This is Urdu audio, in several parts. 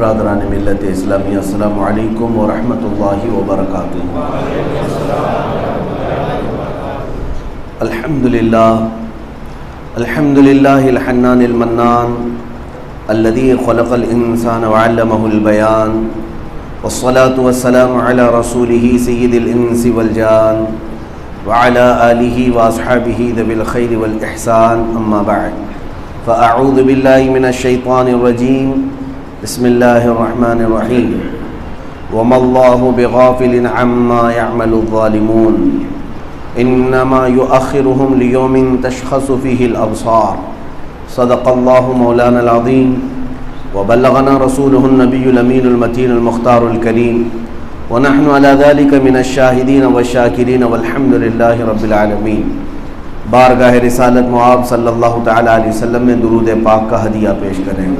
برادران ملت اسلامی، السلام علیکم ورحمۃ اللہ وبرکاتہ۔ الحمد للہ الحنان المنان الذي خلق الانسان وعلمه البيان، والصلاة والسلام على رسوله سید الانس والجان وعلى آلہ واصحابہ ذوی الخیر والاحسان، اما بعد فاعوذ باللہ من الشیطان الرجیم، بسم اللہ الرحمن الرحیم۔ وما اللہ بغافل عما يعمل الظالمون، انما يؤخرهم ليوم تشخص فيه الابصار، صدق اللہ مولانا العظیم وبلغنا رسوله النبی الامین المتین المختار الکریم، ونحن على ذلك من الشاہدین والشاکرین والحمد للہ رب العالمین۔ بارگاہ رسالت معاب صلی اللہ تعالی علیہ وسلم میں درود پاک کا ہدیہ پیش کریں۔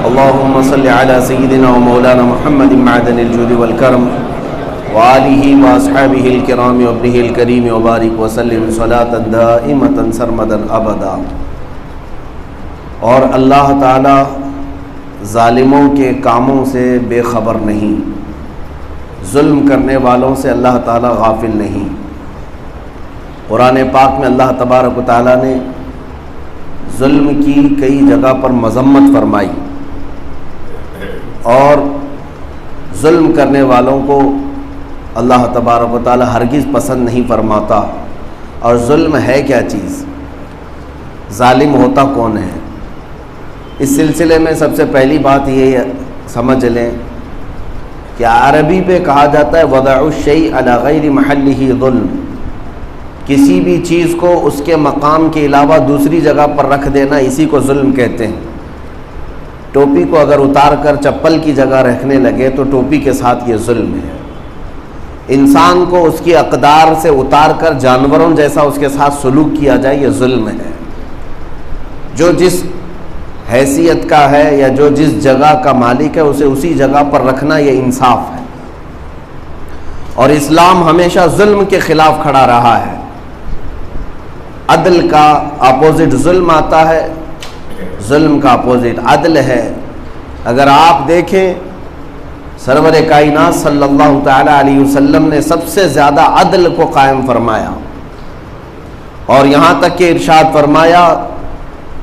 اللہم صلی علی سیدنا و مولانا محمد معدن الجود والکرم وآلہ واصحابہ الکرام وابنہ الکریم وبارک وسلم صلاۃ دائمۃ سرمدا ابدا۔ اور اللہ تعالی ظالموں کے کاموں سے بے خبر نہیں، ظلم کرنے والوں سے اللہ تعالی غافل نہیں۔ قرآن پاک میں اللہ تبارک و تعالی نے ظلم کی کئی جگہ پر مذمت فرمائی، اور ظلم کرنے والوں کو اللہ تبارک و تعالی ہرگز پسند نہیں فرماتا۔ اور ظلم ہے کیا چیز، ظالم ہوتا کون ہے؟ اس سلسلے میں سب سے پہلی بات یہ سمجھ لیں کہ عربی پہ کہا جاتا ہے وضع الشیء علی غیر محلہ ظلم، کسی بھی چیز کو اس کے مقام کے علاوہ دوسری جگہ پر رکھ دینا، اسی کو ظلم کہتے ہیں۔ ٹوپی کو اگر اتار کر چپل کی جگہ رکھنے لگے تو ٹوپی کے ساتھ یہ ظلم ہے۔ انسان کو اس کی اقدار سے اتار کر جانوروں جیسا اس کے ساتھ سلوک کیا جائے، یہ ظلم ہے۔ جو جس حیثیت کا ہے یا جو جس جگہ کا مالک ہے اسے اسی جگہ پر رکھنا، یہ انصاف ہے۔ اور اسلام ہمیشہ ظلم کے خلاف کھڑا رہا ہے۔ عدل کا اپوزٹ ظلم آتا ہے، ظلم کا اپوزٹ عدل ہے۔ اگر آپ دیکھیں سرور کائنات صلی اللہ تعالی علیہ وسلم نے سب سے زیادہ عدل کو قائم فرمایا، اور یہاں تک کہ ارشاد فرمایا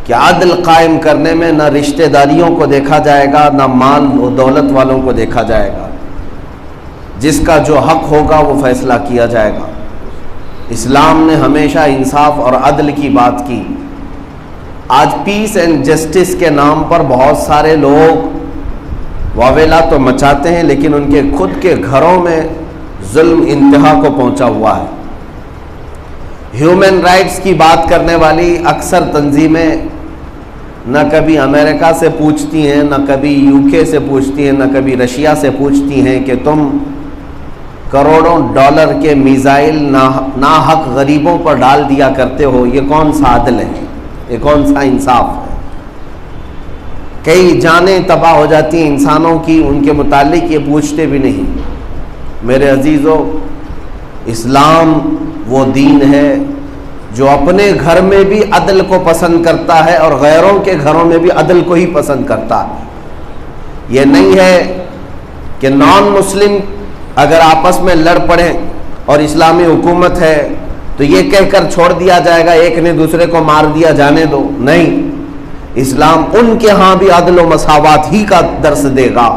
کہ عدل قائم کرنے میں نہ رشتہ داریوں کو دیکھا جائے گا، نہ مال و دولت والوں کو دیکھا جائے گا، جس کا جو حق ہوگا وہ فیصلہ کیا جائے گا۔ اسلام نے ہمیشہ انصاف اور عدل کی بات کی۔ آج پیس اینڈ جسٹس کے نام پر بہت سارے لوگ واویلا تو مچاتے ہیں، لیکن ان کے خود کے گھروں میں ظلم انتہا کو پہنچا ہوا ہے۔ ہیومن رائٹس کی بات کرنے والی اکثر تنظیمیں نہ کبھی امریکہ سے پوچھتی ہیں، نہ کبھی یو کے سے پوچھتی ہیں، نہ کبھی رشیا سے پوچھتی ہیں کہ تم کروڑوں ڈالر کے میزائل ناحق غریبوں پر ڈال دیا کرتے ہو، یہ کون سا عدل ہے، یہ کون سا انصاف ہے؟ کئی جانیں تباہ ہو جاتی ہیں انسانوں کی، ان کے متعلق یہ پوچھتے بھی نہیں۔ میرے عزیزو، اسلام وہ دین ہے جو اپنے گھر میں بھی عدل کو پسند کرتا ہے اور غیروں کے گھروں میں بھی عدل کو ہی پسند کرتا ہے۔ یہ نہیں ہے کہ نان مسلم اگر آپس میں لڑ پڑیں اور اسلامی حکومت ہے تو یہ کہہ کر چھوڑ دیا جائے گا ایک نے دوسرے کو مار دیا جانے دو، نہیں۔ اسلام ان کے ہاں بھی عدل و مساوات ہی کا درس دے گا۔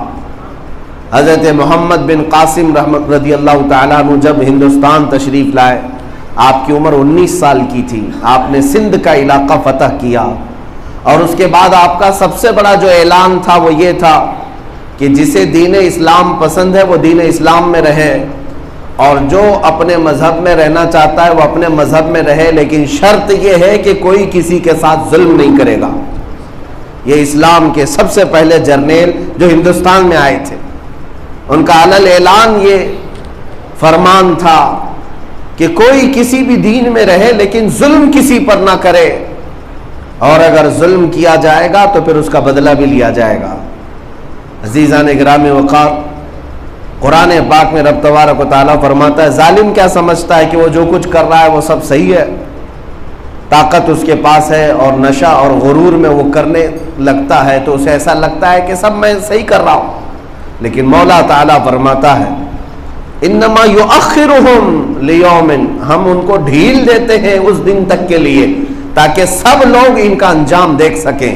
حضرت محمد بن قاسم رحمت رضی اللہ تعالیٰ عنہ جب ہندوستان تشریف لائے، آپ کی عمر 19 سال کی تھی، آپ نے سندھ کا علاقہ فتح کیا، اور اس کے بعد آپ کا سب سے بڑا جو اعلان تھا وہ یہ تھا کہ جسے دین اسلام پسند ہے وہ دین اسلام میں رہے، اور جو اپنے مذہب میں رہنا چاہتا ہے وہ اپنے مذہب میں رہے، لیکن شرط یہ ہے کہ کوئی کسی کے ساتھ ظلم نہیں کرے گا۔ یہ اسلام کے سب سے پہلے جرنیل جو ہندوستان میں آئے تھے، ان کا علل اعلان یہ فرمان تھا کہ کوئی کسی بھی دین میں رہے لیکن ظلم کسی پر نہ کرے، اور اگر ظلم کیا جائے گا تو پھر اس کا بدلہ بھی لیا جائے گا۔ عزیزان گرامی وقار، قرآن پاک میں رب تبارک و تعالیٰ فرماتا ہے ظالم کیا سمجھتا ہے کہ وہ جو کچھ کر رہا ہے وہ سب صحیح ہے؟ طاقت اس کے پاس ہے اور نشہ اور غرور میں وہ کرنے لگتا ہے تو اسے ایسا لگتا ہے کہ سب میں صحیح کر رہا ہوں، لیکن مولا تعالیٰ فرماتا ہے انما یؤخرہم لیوم، ہم ان کو ڈھیل دیتے ہیں اس دن تک کے لیے تاکہ سب لوگ ان کا انجام دیکھ سکیں۔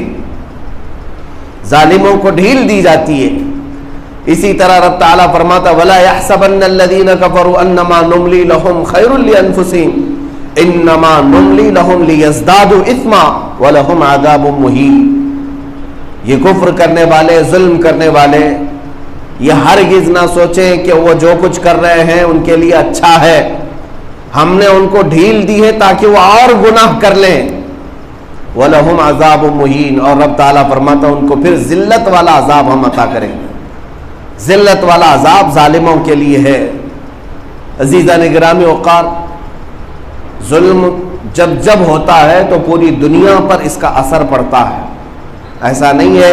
ظالموں کو ڈھیل دی جاتی ہے۔ اسی طرح رب تعالیٰ فرماتا وَلَا يَحْسَبَنَّ الَّذِينَ كَفَرُوا أَنَّمَا نُمْلِي لَهُمْ خَيْرٌ لِأَنفُسِهِمْ إِنَّمَا نُمْلِي لَهُمْ لِيَزْدَادُوا إِثْمًا وَلَهُمْ عَذَابٌ مُهِينٌ۔ یہ کفر کرنے والے، ظلم کرنے والے یہ ہرگز نہ سوچیں کہ وہ جو کچھ کر رہے ہیں ان کے لیے اچھا ہے، ہم نے ان کو ڈھیل دی ہے تاکہ وہ اور گناہ کر لیں۔ وَلَهُمْ عَذَابٌ مُهِينٌ، اور رب تعالیٰ فرماتا ان کو پھر ذلت والا عذاب ہم عطا کریں گے۔ ذلت والا عذاب ظالموں کے لیے ہے۔ عزیزان گرامی وقار، ظلم جب جب ہوتا ہے تو پوری دنیا پر اس کا اثر پڑتا ہے۔ ایسا نہیں ہے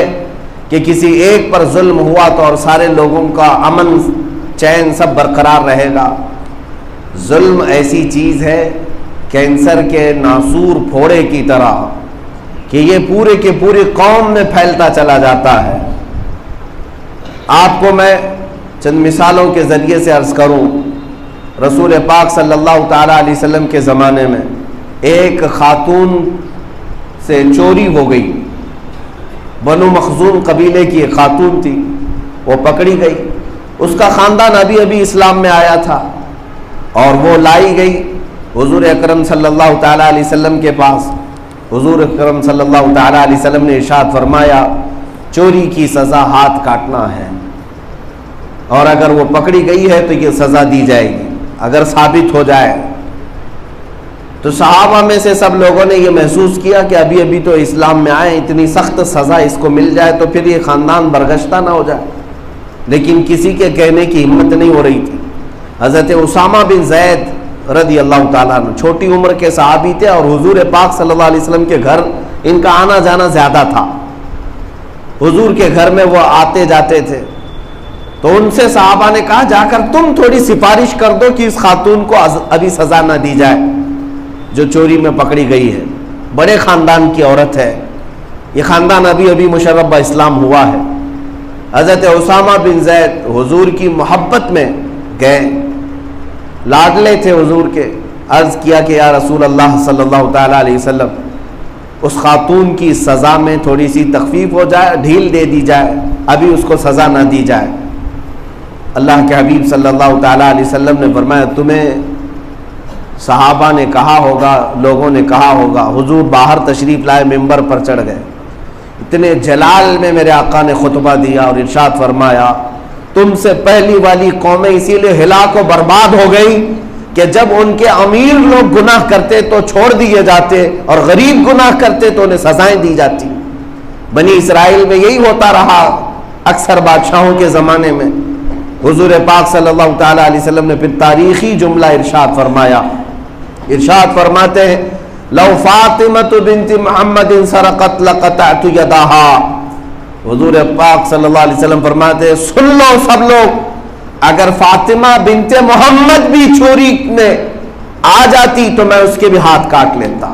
کہ کسی ایک پر ظلم ہوا تو اور سارے لوگوں کا امن چین سب برقرار رہے گا۔ ظلم ایسی چیز ہے کینسر کے ناسور پھوڑے کی طرح کہ یہ پورے کے پوری قوم میں پھیلتا چلا جاتا ہے۔ آپ کو میں چند مثالوں کے ذریعے سے عرض کروں، رسول پاک صلی اللہ تعالیٰ علیہ وسلم کے زمانے میں ایک خاتون سے چوری ہو گئی۔ بنو مخزوم قبیلے کی ایک خاتون تھی، وہ پکڑی گئی۔ اس کا خاندان ابھی ابھی اسلام میں آیا تھا اور وہ لائی گئی حضور اکرم صلی اللہ تعالیٰ علیہ وسلم کے پاس۔ حضور اکرم صلی اللہ تعالیٰ علیہ وسلم نے ارشاد فرمایا چوری کی سزا ہاتھ کاٹنا ہے، اور اگر وہ پکڑی گئی ہے تو یہ سزا دی جائے گی اگر ثابت ہو جائے۔ تو صحابہ میں سے سب لوگوں نے یہ محسوس کیا کہ ابھی ابھی تو اسلام میں آئے، اتنی سخت سزا اس کو مل جائے تو پھر یہ خاندان برگشتہ نہ ہو جائے، لیکن کسی کے کہنے کی ہمت نہیں ہو رہی تھی۔ حضرت اسامہ بن زید رضی اللہ تعالیٰ عنہ چھوٹی عمر کے صحابی تھے اور حضور پاک صلی اللہ علیہ وسلم کے گھر ان کا آنا جانا زیادہ تھا، حضور کے گھر میں وہ آتے جاتے تھے۔ تو ان سے صحابہ نے کہا جا کر تم تھوڑی سفارش کر دو کہ اس خاتون کو ابھی سزا نہ دی جائے جو چوری میں پکڑی گئی ہے، بڑے خاندان کی عورت ہے، یہ خاندان ابھی ابھی مشرف با اسلام ہوا ہے۔ حضرت اسامہ بن زید حضور کی محبت میں گئے، لاڈلے تھے حضور کے، عرض کیا کہ یا رسول اللہ صلی اللہ تعالیٰ علیہ وسلم اس خاتون کی سزا میں تھوڑی سی تخفیف ہو جائے، ڈھیل دے دی جائے، ابھی اس کو سزا نہ دی جائے۔ اللہ کے حبیب صلی اللہ تعالیٰ علیہ وسلم نے فرمایا تمہیں صحابہ نے کہا ہوگا، لوگوں نے کہا ہوگا، حضور باہر تشریف لائے، ممبر پر چڑھ گئے، اتنے جلال میں میرے آقا نے خطبہ دیا اور ارشاد فرمایا تم سے پہلی والی قومیں اسی لیے ہلاک و برباد ہو گئی کہ جب ان کے امیر لوگ گناہ کرتے تو چھوڑ دیے جاتے اور غریب گناہ کرتے تو انہیں سزائیں دی جاتی۔ بنی اسرائیل میں یہی ہوتا رہا اکثر بادشاہوں کے زمانے میں۔ حضور پاک صلی اللہ تعالیٰ علیہ وسلم نے پھر تاریخی جملہ ارشاد فرمایا، ارشاد فرماتے ہیں لو فاطمۃ بنت محمد سرقت لقطعت یدہا۔ حضور پاک صلی اللہ علیہ وسلم فرماتے ہیں سن لو سب لوگ، اگر فاطمہ بنت محمد بھی چوری میں آ جاتی تو میں اس کے بھی ہاتھ کاٹ لیتا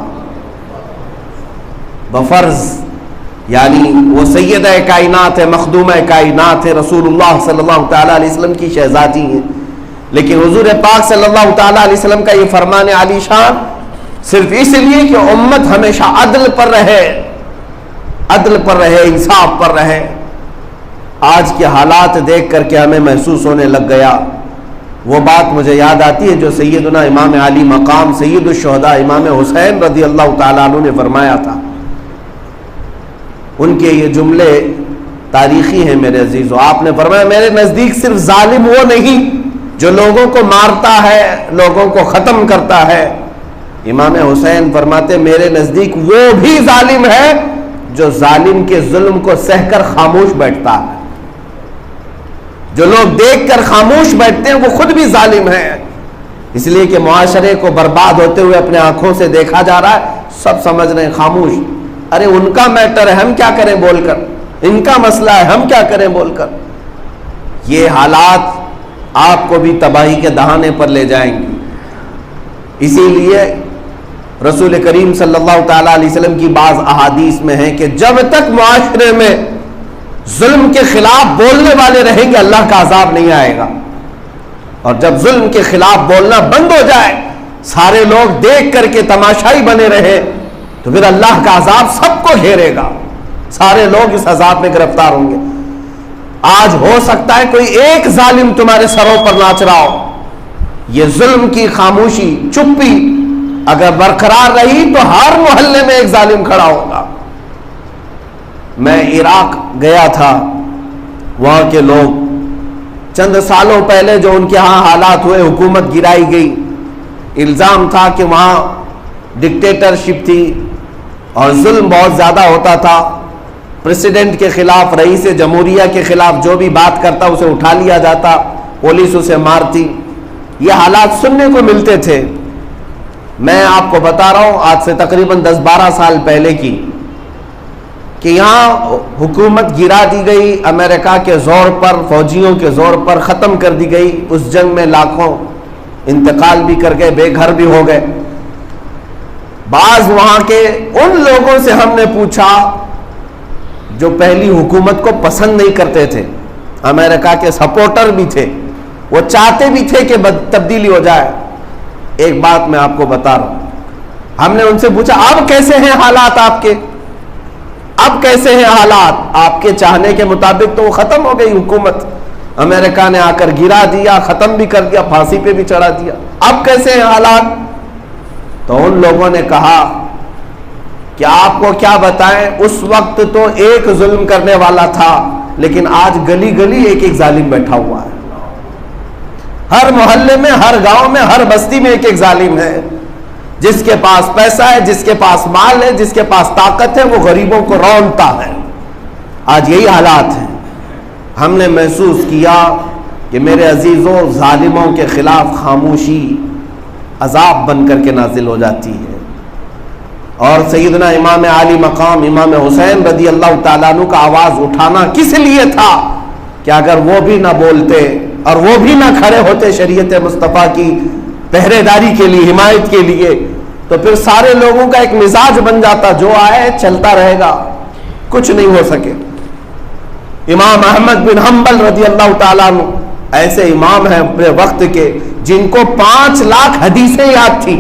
بفرض، یعنی وہ سیدہ کائنات ہے، مخدومہ کائنات ہے، رسول اللہ صلی اللہ تعالیٰ علیہ وسلم کی شہزادی ہیں، لیکن حضور پاک صلی اللہ تعالیٰ علیہ وسلم کا یہ فرمان عالی شان صرف اس لیے کہ امت ہمیشہ عدل پر رہے، عدل پر رہے، انصاف پر رہے۔ آج کے حالات دیکھ کر کے ہمیں محسوس ہونے لگ گیا، وہ بات مجھے یاد آتی ہے جو سیدنا امام علی مقام سید الشہداء امام حسین رضی اللہ تعالیٰ عنہ نے فرمایا تھا۔ ان کے یہ جملے تاریخی ہیں میرے عزیزو۔ آپ نے فرمایا میرے نزدیک صرف ظالم وہ نہیں جو لوگوں کو مارتا ہے، لوگوں کو ختم کرتا ہے، امام حسین فرماتے میرے نزدیک وہ بھی ظالم ہے جو ظالم کے ظلم کو سہ کر خاموش بیٹھتا ہے۔ جو لوگ دیکھ کر خاموش بیٹھتے ہیں وہ خود بھی ظالم ہیں، اس لیے کہ معاشرے کو برباد ہوتے ہوئے اپنے آنکھوں سے دیکھا جا رہا ہے، سب سمجھ رہے ہیں خاموش، ارے ان کا میٹر ہے ہم کیا کریں بول کر، ان کا مسئلہ ہے ہم کیا کریں بول کر۔ یہ حالات آپ کو بھی تباہی کے دہانے پر لے جائیں گے۔ اسی لیے رسول کریم صلی اللہ تعالیٰ علیہ وسلم کی بعض احادیث میں ہے کہ جب تک معاشرے میں ظلم کے خلاف بولنے والے رہیں گے اللہ کا عذاب نہیں آئے گا، اور جب ظلم کے خلاف بولنا بند ہو جائے، سارے لوگ دیکھ کر کے تماشائی بنے رہے، تو پھر اللہ کا عذاب سب کو گھیرے گا، سارے لوگ اس عذاب میں گرفتار ہوں گے۔ آج ہو سکتا ہے کوئی ایک ظالم تمہارے سروں پر ناچ رہا ہو، یہ ظلم کی خاموشی، چپی اگر برقرار رہی تو ہر محلے میں ایک ظالم کھڑا ہوگا۔ میں عراق گیا تھا، وہاں کے لوگ چند سالوں پہلے جو ان کے ہاں حالات ہوئے، حکومت گرائی گئی، الزام تھا کہ وہاں ڈکٹیٹرشپ تھی اور ظلم بہت زیادہ ہوتا تھا، پریسیڈنٹ کے خلاف، رئیس جمہوریہ کے خلاف جو بھی بات کرتا اسے اٹھا لیا جاتا، پولیس اسے مارتی، یہ حالات سننے کو ملتے تھے۔ میں آپ کو بتا رہا ہوں آج سے تقریباً 10-12 سال پہلے کی، کہ یہاں حکومت گرا دی گئی، امریکہ کے زور پر، فوجیوں کے زور پر ختم کر دی گئی، اس جنگ میں لاکھوں انتقال بھی کر گئے، بے گھر بھی ہو گئے۔ بعض وہاں کے ان لوگوں سے ہم نے پوچھا جو پہلی حکومت کو پسند نہیں کرتے تھے، امریکہ کے سپورٹر بھی تھے، وہ چاہتے بھی تھے کہ تبدیلی ہو جائے۔ ایک بات میں آپ کو بتا رہا ہوں، ہم نے ان سے پوچھا اب کیسے ہیں حالات آپ کے، اب کیسے ہیں حالات؟ آپ کے چاہنے کے مطابق تو وہ ختم ہو گئی حکومت، امریکہ نے آ کر گرا دیا، ختم بھی کر دیا، پھانسی پہ بھی چڑھا دیا، اب کیسے ہیں حالات؟ تو ان لوگوں نے کہا کہ آپ کو کیا بتائیں، اس وقت تو ایک ظلم کرنے والا تھا، لیکن آج گلی گلی ایک ایک ظالم بیٹھا ہوا ہے، ہر محلے میں، ہر گاؤں میں، ہر بستی میں ایک ایک ظالم ہے، جس کے پاس پیسہ ہے، جس کے پاس مال ہے، جس کے پاس طاقت ہے، وہ غریبوں کو رونتا ہے۔ آج یہی حالات ہیں۔ ہم نے محسوس کیا کہ میرے عزیزوں، ظالموں کے خلاف خاموشی عذاب بن کر کے نازل ہو جاتی ہے، اور سیدنا امام عالی مقام امام حسین رضی اللہ تعالیٰ عنہ کا آواز اٹھانا کس لیے تھا کہ اگر وہ بھی نہ بولتے اور وہ بھی نہ کھڑے ہوتے شریعت مصطفیٰ کی پہرے داری کے لیے، حمایت کے لیے، تو پھر سارے لوگوں کا ایک مزاج بن جاتا، جو آئے چلتا رہے گا، کچھ نہیں ہو سکے۔ امام احمد بن حنبل رضی اللہ تعالیٰ عنہ ایسے امام ہیں اپنے وقت کے جن کو 5 لاکھ حدیثیں یاد تھی،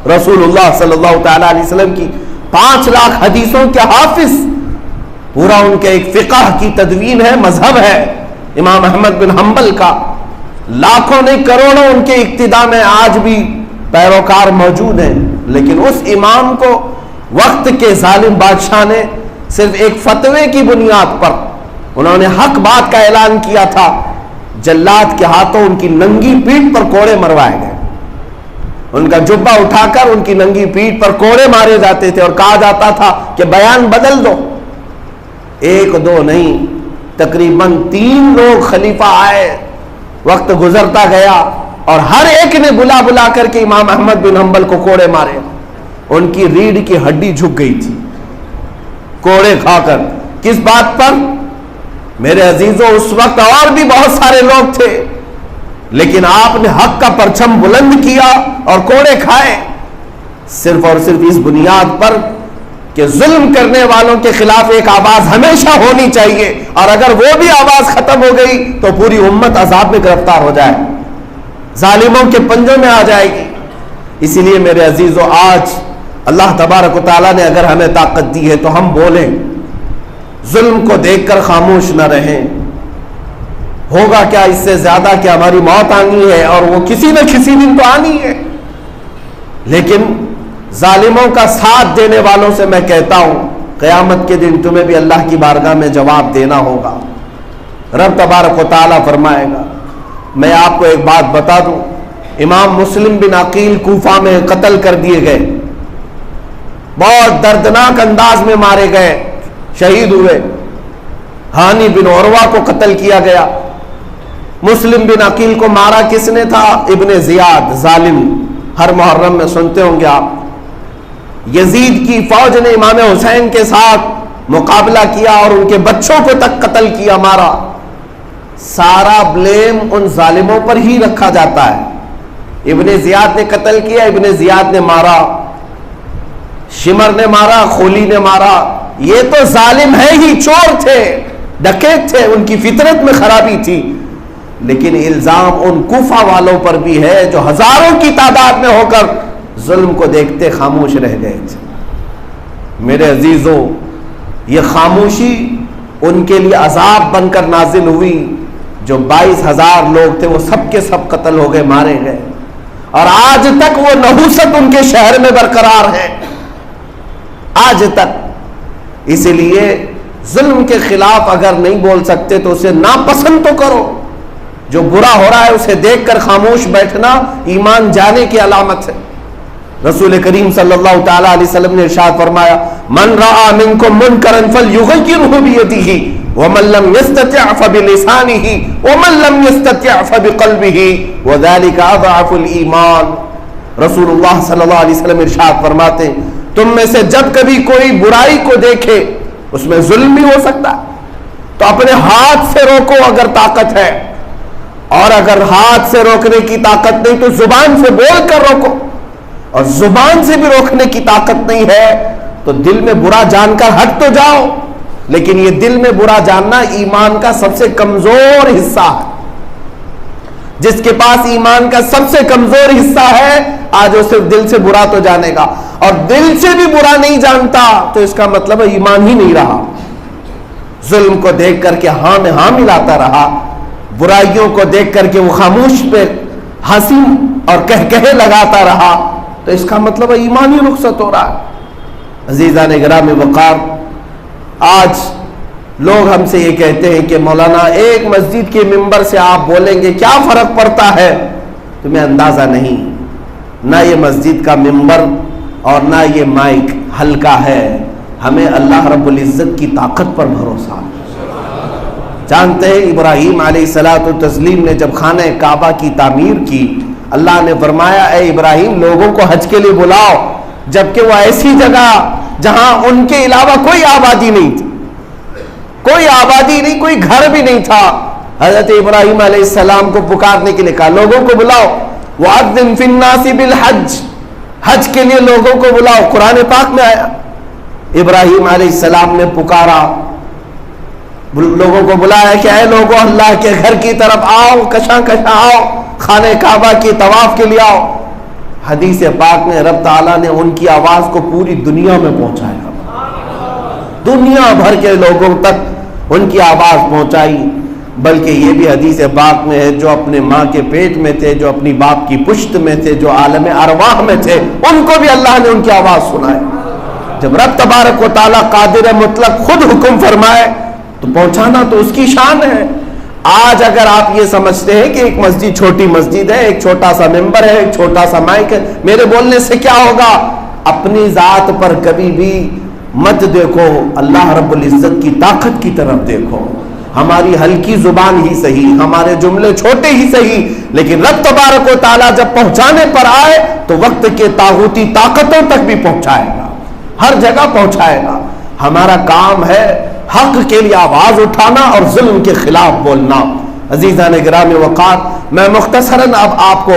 رسول اللہ صلی اللہ تعالیٰ علیہ وسلم کی 5 لاکھ حدیثوں کے حافظ، پورا ان کے ایک فقہ کی تدوین ہے، مذہب ہے امام احمد بن حنبل کا، لاکھوں نہیں کروڑوں ان کے اقتداء میں آج بھی پیروکار موجود ہیں، لیکن اس امام کو وقت کے ظالم بادشاہ نے صرف ایک فتوے کی بنیاد پر، انہوں نے حق بات کا اعلان کیا تھا، جلاد کے ہاتھوں ان کی ننگی پیٹھ پر کوڑے مروائے گئے، ان کا جبہ اٹھا کر ان کی ننگی پیٹھ پر کوڑے مارے جاتے تھے، اور کہا جاتا تھا کہ بیان بدل دو۔ ایک دو نہیں، تقریباً 3 لوگ خلیفہ آئے، وقت گزرتا گیا اور ہر ایک نے بلا بلا کر کے امام احمد بن حنبل کو کوڑے مارے، ان کی ریڑھ کی ہڈی جھک گئی تھی کوڑے کھا کر۔ کس بات پر؟ میرے عزیزوں، اس وقت اور بھی بہت سارے لوگ تھے، لیکن آپ نے حق کا پرچم بلند کیا اور کوڑے کھائے، صرف اور صرف اس بنیاد پر کہ ظلم کرنے والوں کے خلاف ایک آواز ہمیشہ ہونی چاہیے، اور اگر وہ بھی آواز ختم ہو گئی تو پوری امت عذاب میں گرفتار ہو جائے، ظالموں کے پنجوں میں آ جائے گی۔ اسی لیے میرے عزیزوں، آج اللہ تبارک و تعالیٰ نے اگر ہمیں طاقت دی ہے تو ہم بولیں، ظلم کو دیکھ کر خاموش نہ رہیں۔ ہوگا کیا اس سے زیادہ کہ ہماری موت آنی ہے، اور وہ کسی نہ کسی دن تو آنی ہے، لیکن ظالموں کا ساتھ دینے والوں سے میں کہتا ہوں، قیامت کے دن تمہیں بھی اللہ کی بارگاہ میں جواب دینا ہوگا۔ رب تبارک و تعالیٰ فرمائے گا۔ میں آپ کو ایک بات بتا دوں، امام مسلم بن عقیل کوفہ میں قتل کر دیے گئے، بہت دردناک انداز میں مارے گئے، شہید ہوئے۔ ہانی بن عروہ کو قتل کیا گیا۔ مسلم بن عقیل کو مارا کس نے تھا؟ ابن زیاد، ظالم، ہر محرم میں سنتے ہوں گے آپ۔ یزید کی فوج نے امام حسین کے ساتھ مقابلہ کیا اور ان کے بچوں کو تک قتل کیا، مارا۔ سارا بلیم ان ظالموں پر ہی رکھا جاتا ہے، ابن زیاد نے قتل کیا، ابن زیاد نے مارا، شمر نے مارا، خولی نے مارا. یہ تو ظالم ہے ہی، چور تھے، ڈکیت تھے، ان کی فطرت میں خرابی تھی. لیکن الزام ان کوفہ والوں پر بھی ہے جو ہزاروں کی تعداد میں ہو کر ظلم کو دیکھتے خاموش رہ گئے تھے. میرے عزیزوں، یہ خاموشی ان کے لیے عذاب بن کر نازل ہوئی. جو 22,000 لوگ تھے وہ سب کے سب قتل ہو گئے، مارے گئے، اور آج تک وہ نحوست ان کے شہر میں برقرار ہے، آج تک. اسی لیے ظلم کے خلاف اگر نہیں بول سکتے تو اسے ناپسند تو کرو. جو برا ہو رہا ہے اسے دیکھ کر خاموش بیٹھنا ایمان جانے کی علامت ہے. رسول کریم صلی اللہ تعالی علیہ وسلم نے ارشاد فرمایا، من رأى منکم منکرا فلیغیرہ بیدہ ومن لم یستطع فبلسانہ ومن لم یستطع فبقلبہ وذلک اضعف الایمان. رسول اللہ صلی اللہ علیہ وسلم ارشاد فرماتے ہیں، تم میں سے جب کبھی کوئی برائی کو دیکھے، اس میں ظلم بھی ہو سکتا ہے، تو اپنے ہاتھ سے روکو اگر طاقت ہے، اور اگر ہاتھ سے روکنے کی طاقت نہیں تو زبان سے بول کر روکو، اور زبان سے بھی روکنے کی طاقت نہیں ہے تو دل میں برا جان کر ہٹ تو جاؤ. لیکن یہ دل میں برا جاننا ایمان کا سب سے کمزور حصہ ہے. جس کے پاس ایمان کا سب سے کمزور حصہ ہے آج وہ صرف دل سے برا تو جانے گا، اور دل سے بھی برا نہیں جانتا تو اس کا مطلب ایمان ہی نہیں رہا. ظلم کو دیکھ کر کے ہاں میں ہاں ملاتا رہا، برائیوں کو دیکھ کر کے وہ خاموش پہ ہنسی اور کہے لگاتا رہا، تو اس کا مطلب ایمان ہی رخصت ہو رہا ہے. عزیزان گرامی وقار، آج لوگ ہم سے یہ کہتے ہیں کہ مولانا ایک مسجد کے ممبر سے آپ بولیں گے کیا فرق پڑتا ہے؟ تمہیں اندازہ نہیں، نہ یہ مسجد کا ممبر اور نہ یہ مائک ہلکا ہے. ہمیں اللہ رب العزت کی طاقت پر بھروسہ. جانتے ہیں ابراہیم علیہ الصلوۃ والتسلیم نے جب خانہ کعبہ کی تعمیر کی، اللہ نے فرمایا اے ابراہیم لوگوں کو حج کے لیے بلاؤ، جبکہ وہ ایسی جگہ جہاں ان کے علاوہ کوئی آبادی نہیں تھی، کوئی آبادی نہیں، کوئی گھر بھی نہیں تھا. حضرت ابراہیم علیہ السلام کو پکارنے کے لیے کہا لوگوں کو بلاؤ، وَأَذِّن فِي النَّاسِ بِالْحَجِّ، حج کے لیے لوگوں کو بلاؤ. قرآن پاک میں آیا. ابراہیم علیہ السلام نے پکارا، لوگوں کو بلایا کہ اے لوگوں اللہ کے گھر کی طرف آؤ، کشاں کشاں آؤ، خانہ کعبہ کی طواف کے لیے آؤ. حدیث پاک میں رب تعالیٰ نے ان کی آواز کو پوری دنیا میں پہنچایا، دنیا بھر کے لوگوں تک ان کی آواز پہنچائی. بلکہ یہ بھی حدیث پاک میں ہے جو اپنے ماں کے پیٹ میں تھے، جو اپنی باپ کی پشت میں تھے، جو عالم ارواح میں تھے، ان کو بھی اللہ نے ان کی آواز سنائی. جب رب تبارک و تعالیٰ قادر مطلق خود حکم فرمائے تو پہنچانا تو اس کی شان ہے. آج اگر آپ یہ سمجھتے ہیں کہ ایک مسجد چھوٹی مسجد ہے، ایک چھوٹا سا ممبر ہے، ایک چھوٹا سا مائک ہے، میرے بولنے سے کیا ہوگا، اپنی ذات پر کبھی بھی مت دیکھو، اللہ رب العزت کی طاقت کی طرف دیکھو. ہماری ہلکی زبان ہی صحیح، ہمارے جملے چھوٹے ہی صحیح، لیکن رب تبارک و تعالیٰ جب پہنچانے پر آئے تو وقت کے طاغوتی طاقتوں تک بھی پہنچائے گا، ہر جگہ پہنچائے گا. ہمارا کام ہے حق کے لیے آواز اٹھانا اور ظلم کے خلاف بولنا. عزیزان گرامی وقار، میں مختصراً اب آپ کو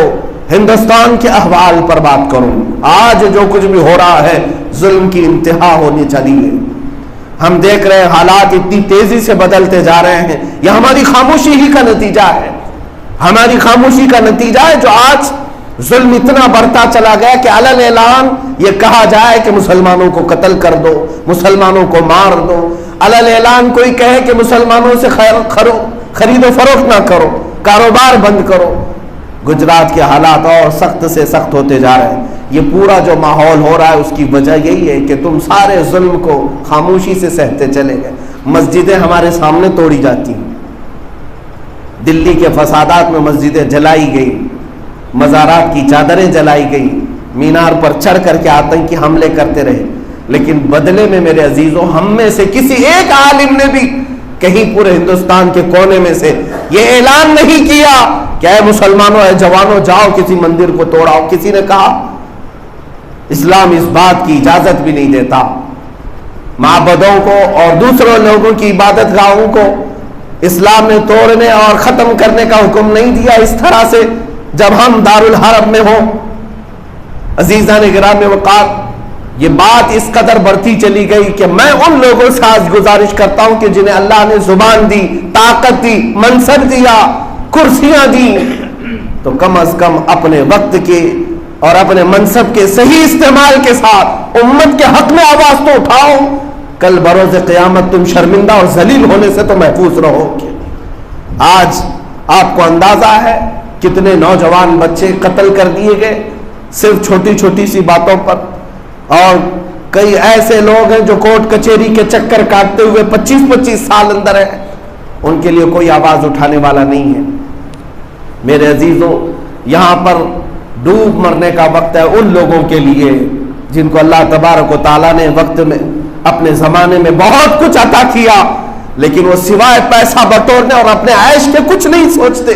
ہندوستان کے احوال پر بات کروں. آج جو کچھ بھی ہو رہا ہے ظلم کی انتہا ہونی چاہیے. ہم دیکھ رہے ہیں حالات اتنی تیزی سے بدلتے جا رہے ہیں، یہ ہماری خاموشی ہی کا نتیجہ ہے، ہماری خاموشی کا نتیجہ ہے. جو آج ظلم اتنا بڑھتا چلا گیا کہ علن اعلان یہ کہا جائے کہ مسلمانوں کو قتل کر دو، مسلمانوں کو مار دو، علن اعلان کوئی کہے کہ مسلمانوں سے خرید و فروخت نہ کرو، کاروبار بند کرو. گجرات کے حالات اور سخت سے سخت ہوتے جا رہے ہیں. یہ پورا جو ماحول ہو رہا ہے اس کی وجہ یہی ہے کہ تم سارے ظلم کو خاموشی سے سہتے چلے گئے. مسجدیں ہمارے سامنے توڑی جاتی ہیں، دلی کے فسادات میں مسجدیں جلائی گئی، مزارات کی چادریں جلائی گئی، مینار پر چڑھ کر کے آتنکی حملے کرتے رہے. لیکن بدلے میں میرے عزیزوں ہم میں سے کسی ایک عالم نے بھی کہیں پورے ہندوستان کے کونے میں سے یہ اعلان نہیں کیا کہ اے مسلمانوں، اے جوانوں، جاؤ کسی مندر کو توڑاؤ. کسی نے کہا؟ اسلام اس بات کی اجازت بھی نہیں دیتا. معبدوں کو اور دوسرے لوگوں کی عبادت گاہوں کو اسلام نے توڑنے اور ختم کرنے کا حکم نہیں دیا. اس طرح سے جب ہم دارالحرب میں ہوں. عزیزان گرامی وقار، یہ بات اس قدر بڑھتی چلی گئی کہ میں ان لوگوں سے آج گزارش کرتا ہوں کہ جنہیں اللہ نے زبان دی، طاقت دی، منصب دیا، کرسیاں دی، تو کم از کم اپنے وقت کے اور اپنے منصب کے صحیح استعمال کے ساتھ امت کے حق میں آواز تو اٹھاؤ. کل بروز قیامت تم شرمندہ اور ذلیل ہونے سے تو محفوظ رہو گے. آج آپ کو اندازہ ہے کتنے نوجوان بچے قتل کر دیے گئے صرف چھوٹی چھوٹی سی باتوں پر، اور کئی ایسے لوگ ہیں جو کورٹ کچہری کے چکر کاٹتے ہوئے 25-25 سال اندر ہیں، ان کے لیے کوئی آواز اٹھانے والا نہیں ہے. میرے عزیزوں، یہاں پر ڈوب مرنے کا وقت ہے ان لوگوں کے لیے جن کو اللہ تبارک و تعالیٰ نے وقت میں اپنے زمانے میں بہت کچھ عطا کیا، لیکن وہ سوائے پیسہ بٹورنے اور اپنے عیش کے کچھ نہیں سوچتے.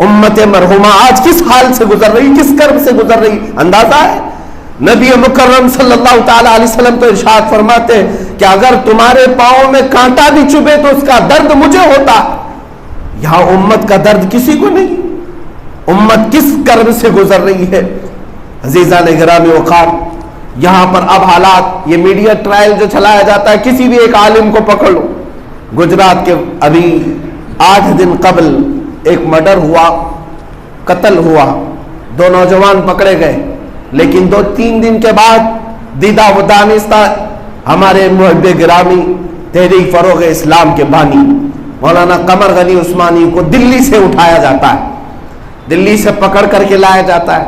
امت مرحومہ آج کس حال سے گزر رہی، کس کرب سے گزر رہی، اندازہ ہے؟ نبی مکرم صلی اللہ تعالی علیہ وسلم تو ارشاد فرماتے ہیں کہ اگر تمہارے پاؤں میں کانٹا بھی چبھے تو اس کا درد مجھے ہوتا. یہاں امت کا درد کسی کو نہیں. امت کس کرب سے گزر رہی ہے. عزیزان گرامی وقار، یہاں پر اب حالات، یہ میڈیا ٹرائل جو چلایا جاتا ہے، کسی بھی ایک عالم کو پکڑ لو. گجرات کے ابھی 8 دن قبل ایک مرڈر ہوا، قتل ہوا، 2 نوجوان پکڑے گئے، لیکن 2-3 دن کے بعد دیدہ و دانستہ ہمارے محب گرامی تحریک فروغ اسلام کے بانی مولانا قمر غنی عثمانی کو دلی سے اٹھایا جاتا ہے، دلی سے پکڑ کر کے لایا جاتا ہے.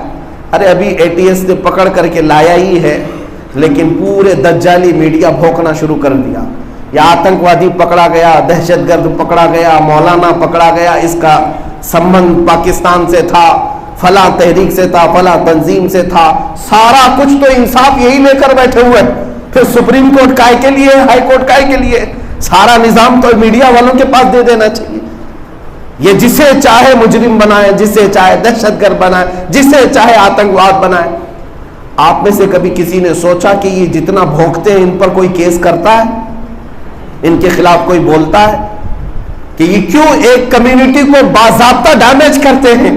ارے ابھی ATS نے پکڑ کر کے لایا ہی ہے، لیکن پورے دجالی میڈیا بھونکنا شروع کر دیا. یہ آتنکوادی پکڑا گیا، دہشت گرد پکڑا گیا، مولانا پکڑا گیا، اس کا سمبند پاکستان سے تھا، فلاں تحریک سے تھا، فلاں تنظیم سے تھا. سارا کچھ تو انصاف یہی لے کر بیٹھے ہوئے. پھر سپریم کورٹ کائے کے لیے، ہائی کورٹ کائے کے لیے؟ سارا نظام تو میڈیا والوں کے پاس دے دینا چاہیے. یہ جسے چاہے مجرم بنائے، جسے چاہے دہشت گرد بنائے، جسے چاہے آتنکواد بنائے. آپ میں سے کبھی کسی نے سوچا کہ یہ جتنا بھونکتے ہیں ان پر کوئی کیس کرتا ہے، ان کے خلاف کوئی بولتا ہے کہ یہ کیوں ایک کمیونٹی کو باضابطہ ڈیمیج کرتے ہیں،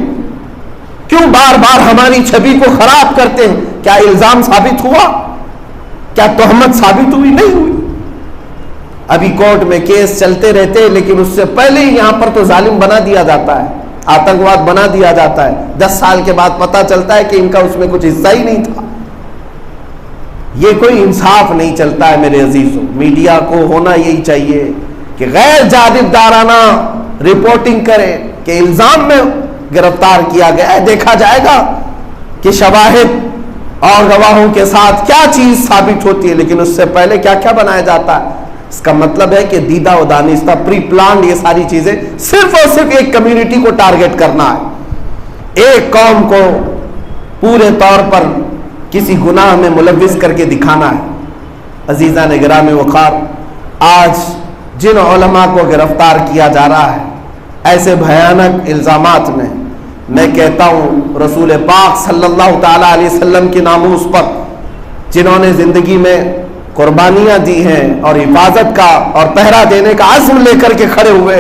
کیوں بار بار ہماری چھبی کو خراب کرتے ہیں؟ کیا الزام ثابت ہوا؟ کیا تہمت ثابت ہوئی؟ نہیں ہوئی. ابھی کورٹ میں کیس چلتے رہتے ہیں، لیکن اس سے پہلے ہی یہاں پر تو ظالم بنا دیا جاتا ہے، آتنکواد بنا دیا جاتا ہے. 10 سال کے بعد پتہ چلتا ہے کہ ان کا اس میں کچھ حصہ ہی نہیں تھا. یہ کوئی انصاف نہیں چلتا ہے میرے عزیزوں. میڈیا کو ہونا یہی چاہیے کہ غیر جانبدارانہ رپورٹنگ کرے کہ الزام میں گرفتار کیا گیا ہے، دیکھا جائے گا کہ شواہد اور گواہوں کے ساتھ کیا چیز ثابت ہوتی ہے، لیکن اس سے پہلے کیا کیا بنایا جاتا ہے. اس کا مطلب ہے کہ دیدہ و دانستہ پری پلانڈ یہ ساری چیزیں صرف اور صرف ایک کمیونٹی کو ٹارگٹ کرنا ہے، ایک قوم کو پورے طور پر کسی گناہ میں ملوث کر کے دکھانا ہے. عزیزان گرامی وقار، آج جن علماء کو گرفتار کیا جا رہا ہے ایسے بھیانک الزامات میں کہتا ہوں رسول پاک صلی اللہ تعالی علیہ وسلم کی ناموس پر جنہوں نے زندگی میں قربانیاں دی ہیں اور حفاظت کا اور پہرا دینے کا عزم لے کر کے کھڑے ہوئے،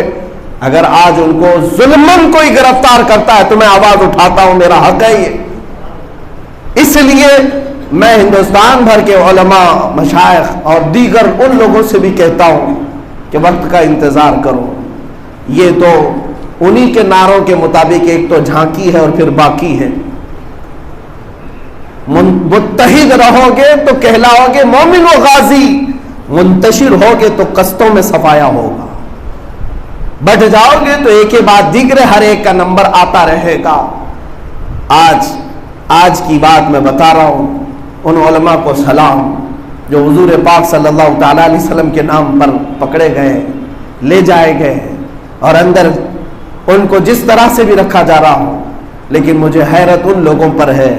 اگر آج ان کو ظلمن کوئی گرفتار کرتا ہے تو میں آواز اٹھاتا ہوں، میرا حق ہے یہ. اس لیے میں ہندوستان بھر کے علماء، مشائخ اور دیگر ان لوگوں سے بھی کہتا ہوں کہ وقت کا انتظار کرو. یہ تو انہی کے نعروں کے مطابق ایک تو جھانکی ہے اور پھر باقی ہے. متحد رہو گے تو کہلاؤ گے مومن و غازی، منتشر ہوگے تو قصدوں میں صفایا ہوگا. بٹ جاؤ گے تو ایک کے بعد دیگر ہر ایک کا نمبر آتا رہے گا. آج کی بات میں بتا رہا ہوں، ان علماء کو سلام جو حضور پاک صلی اللہ تعالی علیہ وسلم کے نام پر پکڑے گئے، لے جائے گئے، اور اندر ان کو جس طرح سے بھی رکھا جا رہا ہو. لیکن مجھے حیرت ان لوگوں پر ہے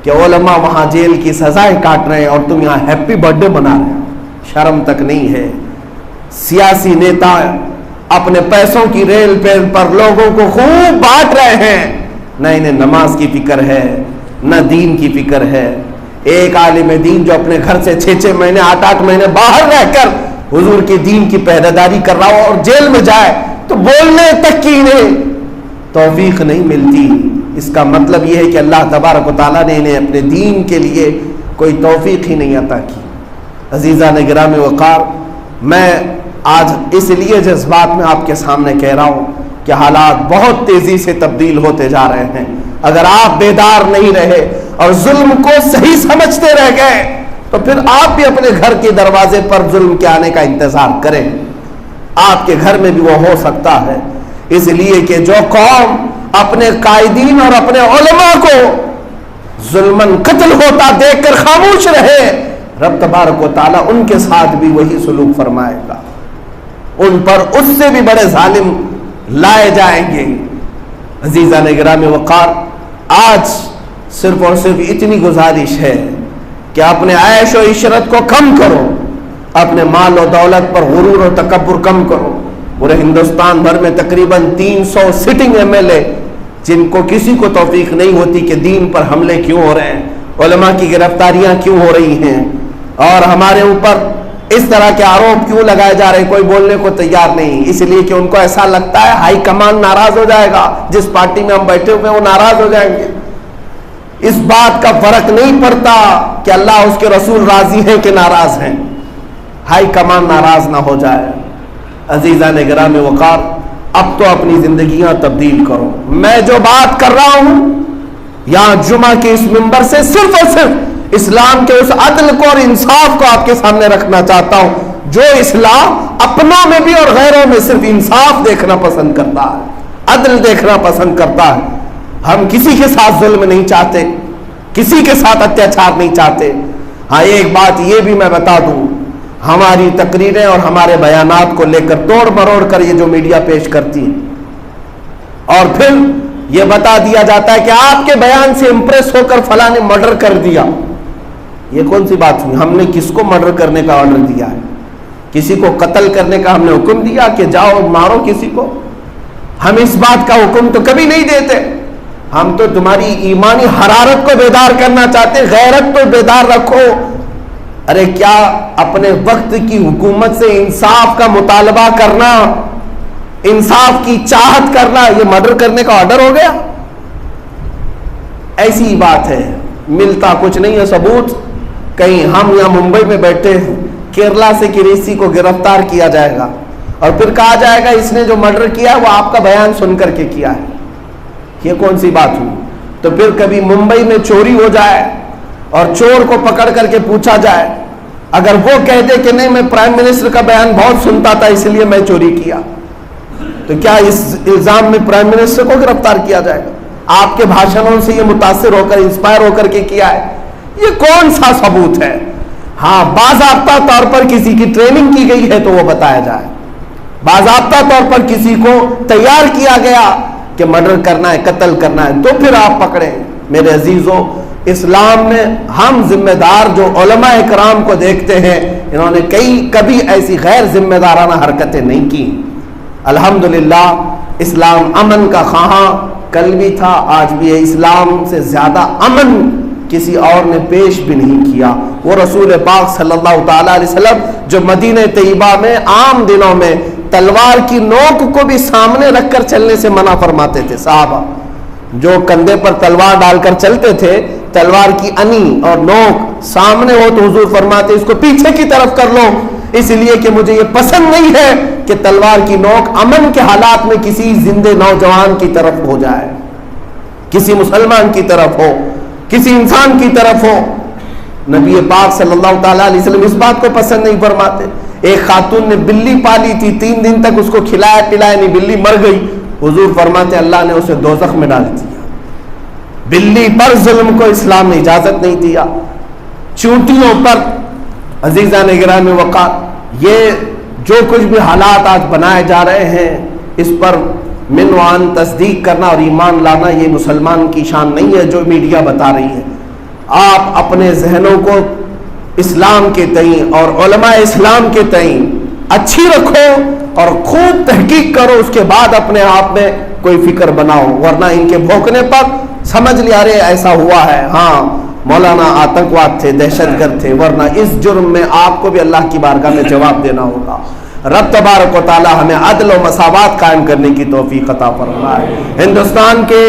کہ علماء وہاں جیل کی سزائیں کاٹ رہے ہیں اور تم یہاں ہیپی برتھ ڈے منا رہے ہو. شرم تک نہیں ہے. سیاسی نیتا اپنے پیسوں کی ریل پیل پر لوگوں کو خوب بانٹ رہے ہیں، نہ انہیں نماز کی فکر ہے، نہ دین کی فکر ہے. ایک عالم دین جو اپنے گھر سے 6 مہینے 8 مہینے باہر رہ کر حضور کے دین کی پہرےداری کر رہا ہو اور جیل میں جائے تو بولنے تک کی انہیں توفیق نہیں ملتی. اس کا مطلب یہ ہے کہ اللہ تبارک و تعالیٰ نے انہیں اپنے دین کے لیے کوئی توفیق ہی نہیں عطا کی۔ عزیزان گرامی وقار، میں آج اس لیے جذبات میں آپ کے سامنے کہہ رہا ہوں کہ حالات بہت تیزی سے تبدیل ہوتے جا رہے ہیں۔ اگر آپ بیدار نہیں رہے اور ظلم کو صحیح سمجھتے رہ گئے تو پھر آپ بھی اپنے گھر کے دروازے پر ظلم کے آنے کا انتظار کریں۔ آپ کے گھر میں بھی وہ ہو سکتا ہے، اس لیے کہ جو قوم اپنے قائدین اور اپنے علماء کو ظلماً قتل ہوتا دیکھ کر خاموش رہے، رب تبارک و تعالیٰ ان کے ساتھ بھی وہی سلوک فرمائے گا، ان پر اس سے بھی بڑے ظالم لائے جائیں گے۔ عزیزان گرامی وقار، آج صرف اور صرف اتنی گزارش ہے کہ اپنے عیش و عشرت کو کم کرو، اپنے مال و دولت پر غرور و تکبر کم کرو۔ پورے ہندوستان بھر میں تقریباً 300 سٹنگ MLA جن کو کسی کو توفیق نہیں ہوتی کہ دین پر حملے کیوں ہو رہے ہیں، علماء کی گرفتاریاں کیوں ہو رہی ہیں، اور ہمارے اوپر اس طرح کے آروپ کیوں لگائے جا رہے ہیں، کوئی بولنے کو تیار نہیں، اس لیے کہ ان کو ایسا لگتا ہے ہائی کمان ناراض ہو جائے گا، جس پارٹی میں ہم بیٹھے ہوئے وہ ناراض ہو جائیں گے۔ اس بات کا فرق نہیں پڑتا کہ اللہ اس کے رسول راضی ہیں کہ ناراض ہیں، ہائی کمان ناراض نہ ہو جائے۔ عزیزان گرامی وقار، اب تو اپنی زندگیاں تبدیل کرو۔ میں جو بات کر رہا ہوں یہاں جمعہ کے اس منبر سے صرف اور صرف اسلام کے اس عدل کو اور انصاف کو آپ کے سامنے رکھنا چاہتا ہوں، جو اسلام اپنوں میں بھی اور غیروں میں صرف انصاف دیکھنا پسند کرتا ہے، عدل دیکھنا پسند کرتا ہے۔ ہم کسی کے ساتھ ظلم نہیں چاہتے، کسی کے ساتھ اتیاچار نہیں چاہتے۔ ہاں ایک بات یہ بھی میں بتا دوں، ہماری تقریریں اور ہمارے بیانات کو لے کر توڑ مروڑ کر یہ جو میڈیا پیش کرتی ہے اور پھر یہ بتا دیا جاتا ہے کہ آپ کے بیان سے امپریس ہو کر فلاں نے مرڈر کر دیا، یہ کون سی بات ہوئی؟ ہم نے کس کو مرڈر کرنے کا آرڈر دیا ہے؟ کسی کو قتل کرنے کا ہم نے حکم دیا کہ جاؤ مارو کسی کو؟ ہم اس بات کا حکم تو کبھی نہیں دیتے۔ ہم تو تمہاری ایمانی حرارت کو بیدار کرنا چاہتے، غیرت تو بیدار رکھو۔ ارے کیا اپنے وقت کی حکومت سے انصاف کا مطالبہ کرنا، انصاف کی چاہت کرنا، یہ مرڈر کرنے کا آرڈر ہو گیا؟ ایسی ہی بات ہے، ملتا کچھ نہیں ہے ثبوت۔ کہیں ہم یہاں ممبئی میں بیٹھے ہیں، کیرلا سے کسی کو گرفتار کیا جائے گا اور پھر کہا جائے گا اس نے جو مرڈر کیا وہ آپ کا بیان سن کر کے کیا ہے، یہ کون سی بات ہوئی؟ تو پھر کبھی ممبئی میں چوری ہو جائے اور چور کو پکڑ کر کے پوچھا جائے، اگر وہ کہہ دے کہ نہیں میں پرائم منسٹر کا بیان بہت سنتا تھا اس لیے میں چوری کیا، تو کیا اس الزام میں پرائم منسٹر کو گرفتار کیا جائے گا؟ آپ کے بھاشنوں سے یہ متاثر ہو کر انسپائر ہو کر کے کیا ہے، یہ کون سا ثبوت ہے؟ ہاں باضابطہ طور پر کسی کی ٹریننگ کی گئی ہے تو وہ بتایا جائے، باضابطہ طور پر کسی کو تیار کیا گیا کہ مرڈر کرنا ہے، قتل کرنا ہے، تو پھر آپ پکڑیں۔ میرے عزیزوں، اسلام میں ہم ذمہ دار جو علماء اکرام کو دیکھتے ہیں، انہوں نے کبھی ایسی غیر ذمہ دارانہ حرکتیں نہیں کی۔ الحمدللہ اسلام امن کا خواہاں کل بھی تھا، آج بھی ہے۔ اسلام سے زیادہ امن کسی اور نے پیش بھی نہیں کیا۔ وہ رسول پاک صلی اللہ تعالی علیہ وسلم جو مدینہ طیبہ میں عام دنوں میں تلوار کی نوک کو بھی سامنے رکھ کر چلنے سے منع فرماتے تھے، صحابہ جو کندھے پر تلوار ڈال کر چلتے تھے، تلوار کی انی اور نوک سامنے ہو تو حضور فرماتے اس کو پیچھے کی طرف کر لو، اس لیے کہ مجھے یہ پسند نہیں ہے کہ تلوار کی نوک امن کے حالات میں کسی زندے نوجوان کی طرف ہو جائے، کسی مسلمان کی طرف ہو، کسی انسان کی طرف ہو۔ نبی پاک صلی اللہ تعالیٰ علیہ وسلم اس بات کو پسند نہیں فرماتے۔ ایک خاتون نے بلی پالی تھی، 3 دن تک اس کو کھلایا پلایا نہیں، بلی مر گئی، حضور فرماتے اللہ نے اسے دوزخ میں ڈال دیا۔ بلی پر ظلم کو اسلام نے اجازت نہیں دیا۔ چونٹیوں پر عزیزان گرامی وقار، یہ جو کچھ بھی حالات آج بنائے جا رہے ہیں اس پر من وعن تصدیق کرنا اور ایمان لانا یہ مسلمان کی شان نہیں ہے جو میڈیا بتا رہی ہے۔ آپ اپنے ذہنوں کو اسلام کے تئیں اور علماء اسلام کے تئیں اچھی رکھو اور خوب تحقیق کرو، اس کے بعد اپنے آپ میں کوئی فکر بناؤ، ورنہ ان کے بھونکنے پر سمجھ لیا ارے ایسا ہوا ہے، ہاں مولانا آتنکواد تھے، دہشت گرد تھے، ورنہ اس جرم میں آپ کو بھی اللہ کی بارگاہ میں جواب دینا ہوگا۔ رب تبارک و تعالی ہمیں عدل و مساوات قائم کرنے کی توفیق عطا فرمائے۔ ہندوستان کے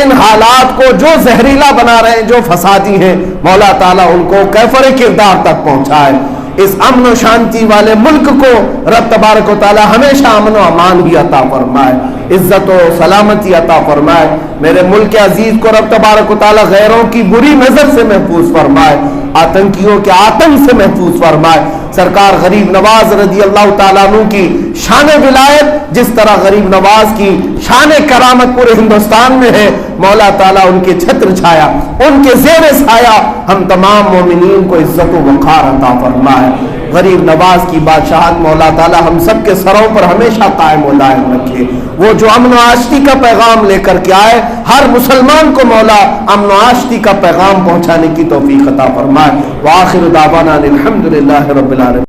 ان حالات کو جو زہریلا بنا رہے ہیں، جو فسادی ہیں، مولا تعالیٰ ان کو کیفر کردار تک پہنچائے۔ اس امن و شانتی والے ملک کو رب تبارک و تعالی ہمیشہ امن و امان ہی عطا فرمائے، عزت و سلامتی عطا فرمائے۔ میرے ملک عزیز کو رب تبارک و تعالی غیروں کی بری نظر سے محفوظ فرمائے، آتنکیوں کے آتنک سے محفوظ فرمائے۔ سرکار غریب نواز رضی اللہ تعالیٰ عنہ کی شان ولایت جس طرح غریب نواز کی شان کرامت پورے ہندوستان میں ہے، مولا تعالیٰ ان کے چھتر چھایا، ان کے زیر سایہ ہم تمام مومنین کو عزت و وقار عطا فرمائے۔ غریب نواز کی بادشاہت مولا تعالیٰ ہم سب کے سروں پر ہمیشہ قائم و دائم رکھے۔ وہ جو امن و آشتی کا پیغام لے کر کے آئے، ہر مسلمان کو مولا امن و آشتی کا پیغام پہنچانے کی توفیق عطا فرمائے۔ وآخر دعوانا الحمدللہ رب العالمین۔